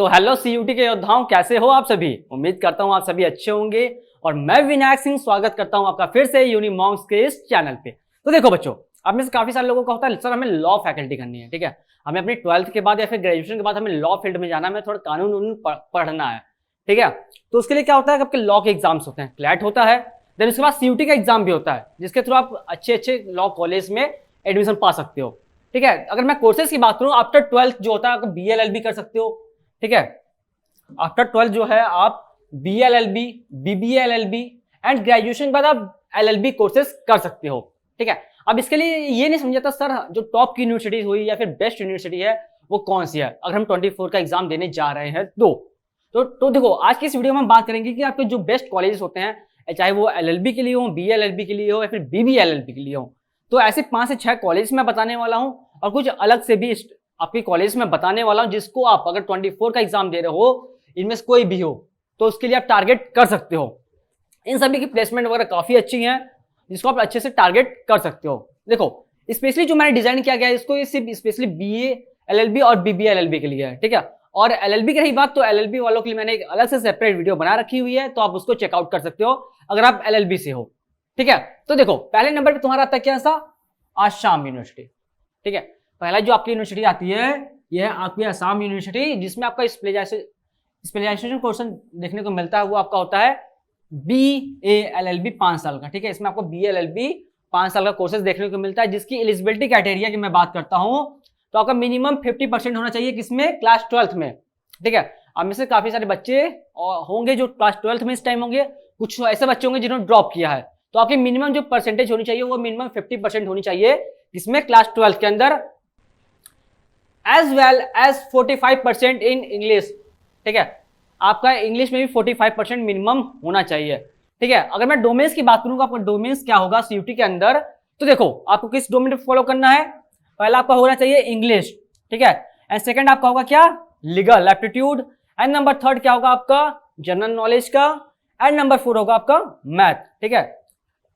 तो hello CUT के योद्धाओं, कैसे हो आप सभी। उम्मीद करता हूं आप सभी अच्छे होंगे और मैं विनायक सिंह स्वागत करता हूं आपका फिर से यूनिमॉन्क्स के इस चैनल पे। तो देखो बच्चों, आप में से काफी सारे लोगों का होता है सर हमें लॉ फैकल्टी करनी है, ठीक है, हमें अपनी 12th के बाद या फिर ग्रेजुएशन के बाद हमें लॉ फील्ड में जाना है, हमें थोड़ा कानून पढ़ना है, ठीक है। तो उसके लिए क्या होता है, आपके लॉ के एग्जाम्स होते हैं, क्लैट होता है, देन उसके बाद सीयूटी का एग्जाम भी होता है जिसके थ्रू आप अच्छे लॉ कॉलेज में एडमिशन पा सकते हो, ठीक है। अगर मैं कोर्सेज की बात करूं, आफ्टर 12th जो होता है आप BLLB कर सकते हो, ठीक है। आफ्टर 12th जो है आप BLLB, BBLLB एंड ग्रेजुएशन के बाद आप LLB कोर्सेज कर सकते हो, ठीक है। अब इसके लिए ये नहीं समझाता सर जो टॉप की यूनिवर्सिटी हुई या फिर बेस्ट यूनिवर्सिटी है वो कौन सी है, अगर हम 24 का एग्जाम देने जा रहे हैं तो देखो आज की इस वीडियो में हम बात करेंगे कि आपके जो बेस्ट कॉलेजेस होते हैं, चाहे वो LLB के लिए हो, BLLB के लिए हो या फिर BBLLB के लिए हो, तो ऐसे 5 से 6 कॉलेज मैं बताने वाला हूं और कुछ अलग से भी आपके कॉलेज में बताने वाला हूं जिसको आप अगर 24 का एग्जाम दे रहे हो, इनमें से कोई भी हो तो उसके लिए आप टारगेट कर सकते हो। इन सभी की प्लेसमेंट वगैरह काफी अच्छी है जिसको आप अच्छे से टारगेट कर सकते हो। देखो स्पेशली जो मैंने डिजाइन किया गया है इसको सिर्फ स्पेशली BALLB और BBLLB के लिए है, ठीक है। और LLB की रही बात तो LLB वालों के लिए मैंने एक अलग से सेपरेट वीडियो बना रखी हुई है, तो आप उसको चेकआउट कर सकते हो अगर आप LLB से हो, ठीक है। तो देखो पहले नंबर पे तुम्हारा आता है क्या सा, आसाम यूनिवर्सिटी, ठीक है। पहला जो आपकी यूनिवर्सिटी आती है यह है आपकी आसाम यूनिवर्सिटी, जिसमें आपका स्पेशलाइजेशन कोर्स देखने को मिलता है, वो आपका होता है BALLB 5 साल का, ठीक है। इसमें आपको BLLB 5 साल का कोर्सेज देखने को मिलता है, जिसकी एलिजिबिलिटी क्राइटेरिया की मैं बात करता हूं तो आपका मिनिमम 50% होना चाहिए, किसमें, क्लास 12th में, ठीक है। आप में से काफी सारे बच्चे होंगे जो क्लास 12th में इस टाइम होंगे, कुछ ऐसे बच्चे होंगे जिन्होंने ड्रॉप किया है, तो आपकी मिनिमम जो परसेंटेज होनी चाहिए वो मिनिमम 50% होनी चाहिए, किसमें, क्लास 12th के अंदर, as well as 45% in English, ठीक है। आपका इंग्लिश में भी 45% मिनिमम होना चाहिए, ठीक है। अगर मैं डोमेन्स की बात करूंगा, आपका डोमेन्स क्या होगा सीयूटी के अंदर, तो देखो आपको किस डोमेन फॉलो करना है। पहला आपका होना चाहिए इंग्लिश, ठीक है, एंड सेकंड आपका होगा क्या, लीगल एप्टीट्यूड, एंड नंबर 3 क्या होगा आपका, जनरल नॉलेज का, एंड नंबर 4 होगा आपका मैथ, ठीक है।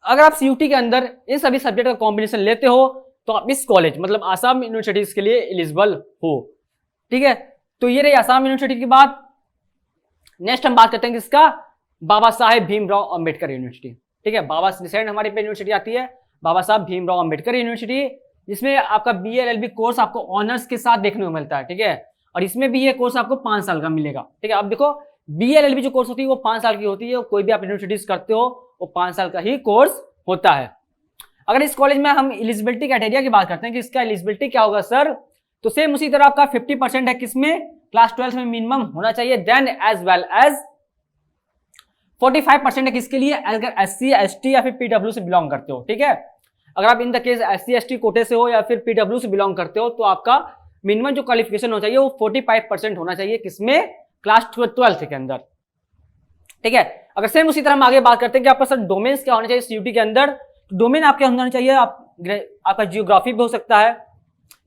अगर आप सीयूटी के अंदर इन सभी सब्जेक्ट का कॉम्बिनेशन लेते हो तो आप इस कॉलेज मतलब आसाम यूनिवर्सिटीज के लिए एलिजिबल हो, ठीक है। तो ये रही आसाम यूनिवर्सिटी की बात। नेक्स्ट हम बात करते हैं किसका, बाबा साहेब भीमराव अंबेडकर यूनिवर्सिटी, ठीक है। बाबा रिसेंट हमारी पे यूनिवर्सिटी आती है बाबा साहब भीमराव अंबेडकर यूनिवर्सिटी, जिसमें आपका BLLB कोर्स आपको ऑनर्स के साथ देखने को मिलता है, ठीक है। और इसमें भी ये कोर्स आपको 5 साल का मिलेगा, ठीक है। अब देखो BLLB जो कोर्स होती है वो 5 साल की होती है, कोई भी आप यूनिवर्सिटीज करते हो वो 5 साल का ही कोर्स होता है। अगर इस कॉलेज में हम एलिजिबिलिटी क्राइटेरिया की बात करते हैं कि इसका एलिजिबिलिटी क्या होगा सर, तो सेम उसी तरह आपका 50% है, किसमें, क्लास 12 में मिनिमम होना चाहिए, देन एज वेल एज 45% है किसके लिए, अगर SC ST या फिर PW से बिलोंग करते हो, ठीक है। अगर आप in the case SC ST कोटे से हो या फिर PW से बिलोंग करते हो तो आपका मिनिमम जो क्वालिफिकेशन होना चाहिए वो 45% होना चाहिए, किसमें, क्लास 12th के अंदर, ठीक है। अगर सेम उसी तरह हम आगे बात करते हैं कि आपका सर डोमेन्स क्या होने चाहिए सीयूटी के अंदर, डोमेन आपके होना चाहिए आपका जियोग्राफी भी हो सकता है,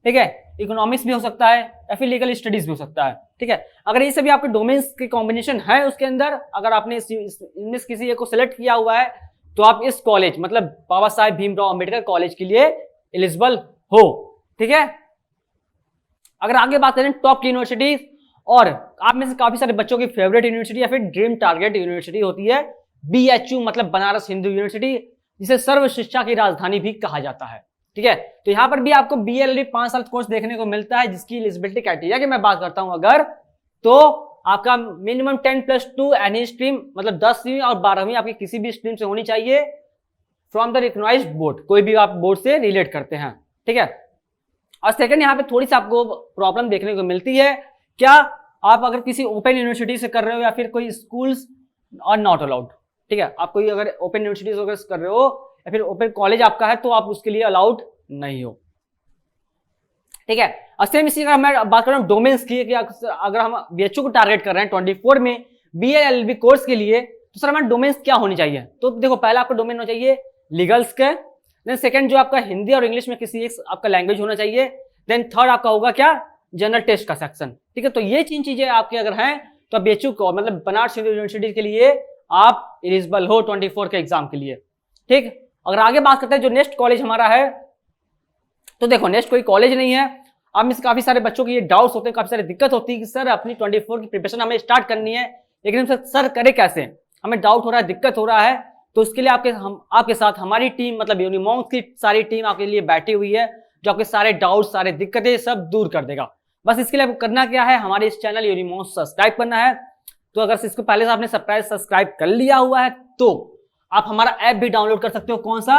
ठीक है, इकोनॉमिक्स भी हो सकता है या फिर लीगल स्टडीज भी हो सकता है, ठीक है। अगर ये सभी आपके डोमेन्स के कॉम्बिनेशन है उसके अंदर, अगर आपने इनमें से किसी एक को सिलेक्ट किया हुआ है तो आप इस कॉलेज मतलब बाबा साहेब भीमराव अंबेडकर कॉलेज के लिए एलिजिबल हो, ठीक है। अगर आगे बात करें टॉप की यूनिवर्सिटी, और आप में से काफी सारे बच्चों की फेवरेट यूनिवर्सिटी या फिर ड्रीम टारगेट यूनिवर्सिटी होती है BHU मतलब बनारस हिंदू यूनिवर्सिटी, जिसे सर्व शिक्षा की राजधानी भी कहा जाता है, ठीक है। तो यहां पर भी आपको BLLB 5 साल कोर्स देखने को मिलता है, जिसकी एलिजिबिलिटी क्राइटेरिया की मैं बात करता हूं अगर, तो आपका मिनिमम 10+2 एनी स्ट्रीम मतलब 10वीं और 12वीं आपकी किसी भी स्ट्रीम से होनी चाहिए फ्रॉम द रिकॉग्नाइज्ड बोर्ड, कोई भी आप बोर्ड से रिलेट करते हैं, ठीक है। और सेकंड यहाँ पे थोड़ी सी आपको प्रॉब्लम देखने को मिलती है, क्या, आप अगर किसी ओपन यूनिवर्सिटी से कर रहे हो या फिर कोई स्कूल्स और नॉट अलाउड, ठीक है। आप कोई अगर ओपन यूनिवर्सिटी से कर रहे हो या फिर ओपन कॉलेज आपका है तो आप उसके लिए अलाउड नहीं हो, ठीक है। और सेम इसी का मैं बात कर रहा हूँ डोमेन्स की, कि अगर हम BHU को टारगेट कर रहे हैं 24 में BLLB कोर्स के लिए, तो सर हमारे डोमेन्स क्या होनी चाहिए, तो देखो पहला आपका डोमेन होना चाहिए लीगल्स के, देन सेकंड जो आपका हिंदी और इंग्लिश में किसी एक आपका लैंग्वेज होना चाहिए, देन थर्ड आपका होगा क्या, जनरल टेस्ट का सेक्शन, ठीक है। तो ये 3 चीजें आपके अगर हैं तो BHU को मतलब बनारस हिंदू यूनिवर्सिटी के लिए आप एलिजिबल हो 24 के एग्जाम के लिए, ठीक। अगर आगे बात करते हैं जो नेक्स्ट कॉलेज हमारा है, तो देखो नेक्स्ट कोई कॉलेज नहीं है, आप में से काफी सारे बच्चों के ये डाउट्स होते हैं, काफी सारी दिक्कत होती है कि सर अपनी 24 की प्रिपरेशन हमें स्टार्ट करनी है, लेकिन हम सर करे कैसे, हमें डाउट हो रहा है, दिक्कत हो रहा है। तो उसके लिए आपके साथ हमारी टीम मतलब यूनिमॉन्क्स की सारी टीम आपके लिए बैठी हुई है, जो आपके सारे डाउट सारे दिक्कतें सब दूर कर देगा। बस इसके लिए आपको करना क्या है, हमारे इस चैनल यूनिमॉन्क्स सब्सक्राइब करना है। तो अगर इसको पहले से आपने सब्सक्राइब कर लिया हुआ है तो आप हमारा ऐप भी डाउनलोड कर सकते हो। कौन सा?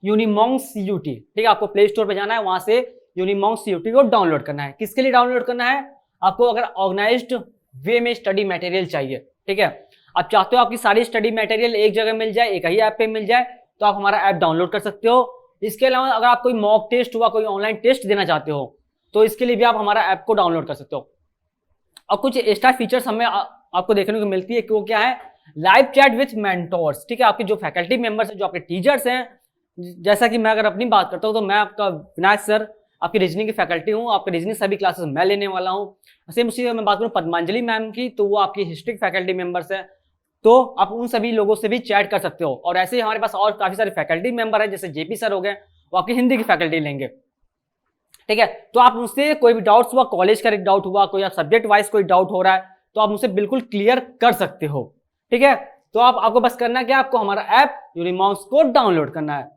यूनिमॉन्क्स CUT। ठीक है, आपको प्ले स्टोर पे जाना है, वहां से यूनिमॉन्क्स CUT को डाउनलोड करना है। किसके लिए डाउनलोड करना है? आपको अगर ऑर्गेनाइज्ड वे में स्टडी मटेरियल चाहिए, ठीक है, आप चाहते हो आपकी सारी स्टडी मटेरियल एक जगह मिल जाए, एक ही ऐप पे मिल जाए, तो आप हमारा ऐप डाउनलोड कर सकते हो। इसके अलावा अगर आप कोई मॉक टेस्ट हुआ, कोई ऑनलाइन टेस्ट देना चाहते हो, तो इसके लिए भी आप हमारा ऐप को डाउनलोड कर सकते हो। और कुछ एक्स्ट्रा फीचर्स हमें आपको देखने को मिलती है कि वो क्या है, लाइव चैट विथ मेंटोर्स। ठीक है, आपके जो फैकल्टी मेंबर्स हैं, जो आपके टीचर्स हैं, जैसा कि मैं अगर अपनी बात करता हूँ तो मैं आपका विनायक सर आपकी रीजनिंग की फैकल्टी हूँ, आपकी रीजनिंग सभी क्लासेस मैं लेने वाला हूँ। सेम उसी मैं बात करूँ पद्मांजलि मैम की, तो वो आपकी हिस्ट्री फैकल्टी मेंबर्स है, तो आप उन सभी लोगों से भी चैट कर सकते हो। और ऐसे ही हमारे पास और काफी सारे फैकल्टी मेंबर है, जैसे JP सर हो गए, वो आपकी हिंदी की फैकल्टी लेंगे। ठीक है, तो आप उनसे कोई भी डाउट्स हुआ, कॉलेज का एक डाउट हुआ, कोई आप सब्जेक्ट वाइज कोई डाउट हो रहा है, तो आप उनसे बिल्कुल क्लियर कर सकते हो। ठीक है, तो आपको बस करना क्या, आपको हमारा ऐप यूनिमॉन्क्स को डाउनलोड करना है।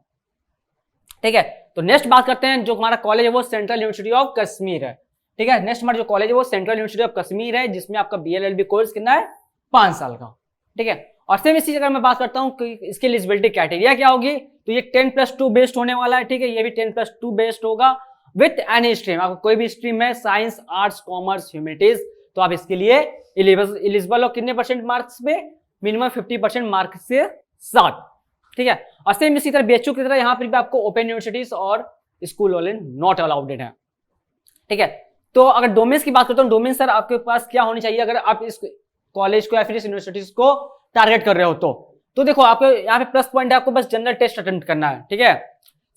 ठीक है, तो नेक्स्ट बात करते हैं, जो हमारा कॉलेज है वो सेंट्रल यूनिवर्सिटी ऑफ कश्मीर है। ठीक है, नेक्स्ट हमारा जो कॉलेज है वो सेंट्रल यूनिवर्सिटी ऑफ कश्मीर है, जिसमें आपका BLLB कोर्स कितना है, 5 साल का। ठीक है, और सेम इसी जगह मैं बात करता हूँ कि इसकी एलिजिबिलिटी क्राइटेरिया क्या होगी, तो ये 10+2 बेस्ड होने वाला है। ठीक है, ये भी 10+2 बेस्ड होगा विथ एनी स्ट्रीम। आपको कोई भी स्ट्रीम है, साइंस, आर्ट्स, कॉमर्स, ह्यूमैनिटीज, तो आप इसके लिए एलिजिबल हो कितने % मार्क्स पे, मिनिमम 50% मार्क्स से साथ। ठीक है, और सेम इसी तरह BHU की तरह यहाँ पर भी आपको ओपन यूनिवर्सिटीज और स्कूल वाले नॉट अलाउडेड है। ठीक है, तो अगर डोमेन्स की बात करता हूँ, डोमेन सर आपके पास क्या होनी चाहिए अगर आप इस कॉलेज को या फिर इस यूनिवर्सिटीज को टारगेट कर रहे हो तो देखो आपको यहाँ पे प्लस पॉइंट है, आपको बस जनरल टेस्ट अटेम्प्ट करना है। ठीक है,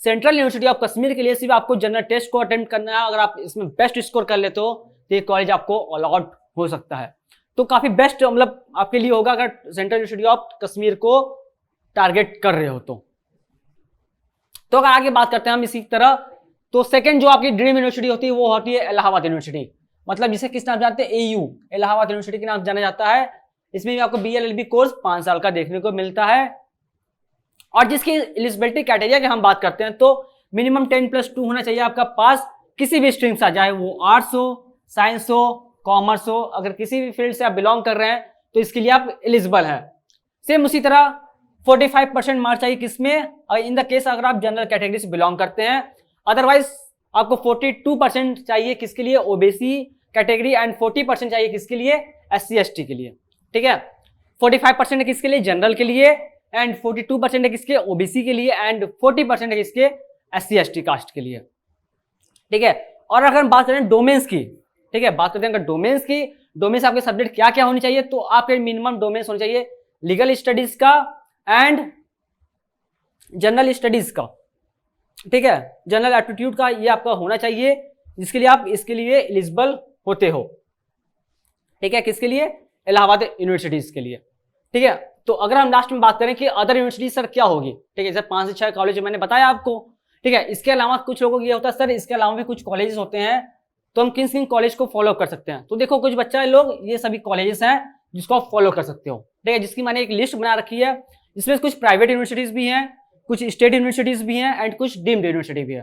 सेंट्रल यूनिवर्सिटी ऑफ कश्मीर के लिए सिर्फ आपको जनरल टेस्ट को अटेम्प्ट करना है। अगर आप इसमें बेस्ट स्कोर कर लेते हो तो ये कॉलेज आपको अलॉट हो सकता है, तो काफी बेस्ट मतलब आपके लिए होगा अगर सेंट्रल यूनिवर्सिटी ऑफ कश्मीर को टारगेट कर रहे हो तो अगर आगे बात करते हैं हम इसी तरह, तो सेकंड जो आपकी ड्रीम यूनिवर्सिटी होती है वो होती है इलाहाबाद यूनिवर्सिटी, मतलब जिसे किस नाम जानते हैं, AU, इलाहाबाद यूनिवर्सिटी के नाम जाना जाता है। इसमें भी आपको BLLB कोर्स 5 साल का देखने को मिलता है। और जिसकी एलिजिबिलिटी क्राइटेरिया की हम बात करते हैं तो मिनिमम 10+2 होना चाहिए आपका पास किसी भी स्ट्रीम से, चाहे वो आर्ट्स हो, साइंस हो, कॉमर्स हो, अगर किसी भी फील्ड से आप बिलोंग कर रहे हैं तो इसके लिए आप एलिजिबल हैं। सेम उसी तरह 45% मार्क्स चाहिए किसमें, इन द केस अगर आप जनरल कैटेगरी से बिलोंग करते हैं। अदरवाइज आपको 42% चाहिए किसके लिए, OBC कैटेगरी, एंड 40% चाहिए किसके लिए, SC/ST के लिए। ठीक है, 45% है किसके लिए, जनरल के लिए, एंड 42% है किसके, OBC के लिए, एंड 40% है किसके, SC/ST कास्ट के लिए। ठीक है, और अगर हम बात करें डोमेन्स की, ठीक है, बात करते हैं अगर डोमेन्स की, डोमेन्स आपके सब्जेक्ट क्या क्या होनी चाहिए, तो आपके मिनिमम डोमेन्स होने चाहिए लीगल स्टडीज का एंड जनरल स्टडीज का। ठीक है, जनरल एप्टीट्यूड का ये आपका होना चाहिए, जिसके लिए आप इसके लिए एलिजिबल होते हो। ठीक है, किसके लिए, इलाहाबाद यूनिवर्सिटीज के लिए। ठीक है, तो अगर हम लास्ट में बात करें कि अदर यूनिवर्सिटी सर क्या होगी, ठीक है, जैसे 5 से 6 कॉलेज मैंने बताया आपको। ठीक है, इसके अलावा कुछ लोगों को ये होता है सर इसके अलावा भी कुछ कॉलेजेस होते हैं, तो हम किन किन कॉलेज को फॉलो कर सकते हैं, तो देखो कुछ बच्चा लोग ये सभी कॉलेजेस हैं जिसको आप फॉलो कर सकते हो। ठीक है, जिसकी मैंने एक लिस्ट बना रखी है, जिसमें कुछ प्राइवेट यूनिवर्सिटीज भी हैं, कुछ स्टेट यूनिवर्सिटीज भी हैं, एंड कुछ डीम्ड यूनिवर्सिटी भी है।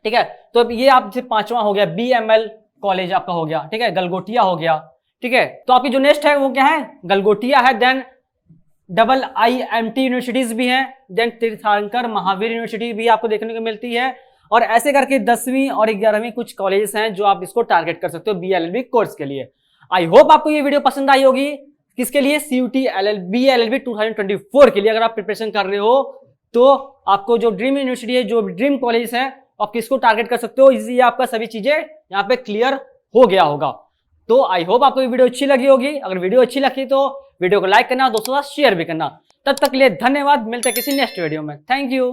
ठीक है, तो अब ये आप 5वां हो गया, BML कॉलेज आपका हो गया। ठीक है, गलगोटिया हो गया। ठीक है, तो आपकी जो नेक्स्ट है वो क्या है, गलगोटिया है, देन IIMT यूनिवर्सिटीज भी हैं, देन तीर्थंकर महावीर यूनिवर्सिटी भी आपको देखने को मिलती है, और ऐसे करके 10वीं और 11वीं कुछ कॉलेजेस हैं जो आप इसको टारगेट कर सकते हो BLLB कोर्स के लिए। आई होप आपको ये वीडियो पसंद आई होगी। किसके लिए, CUT BLLB 2024 के लिए अगर आप प्रिपरेशन कर रहे हो तो आपको जो ड्रीम यूनिवर्सिटी है, जो ड्रीम कॉलेज है, आप किसको टारगेट कर सकते हो, इजी आपका सभी चीजें यहाँ पे क्लियर हो गया होगा। तो आई होप आपको ये वीडियो अच्छी लगी होगी। अगर वीडियो अच्छी लगी तो वीडियो को लाइक करना, दोस्तों के साथ शेयर भी करना। तब तक के लिए धन्यवाद, मिलते हैं किसी नेक्स्ट वीडियो में। Thank you.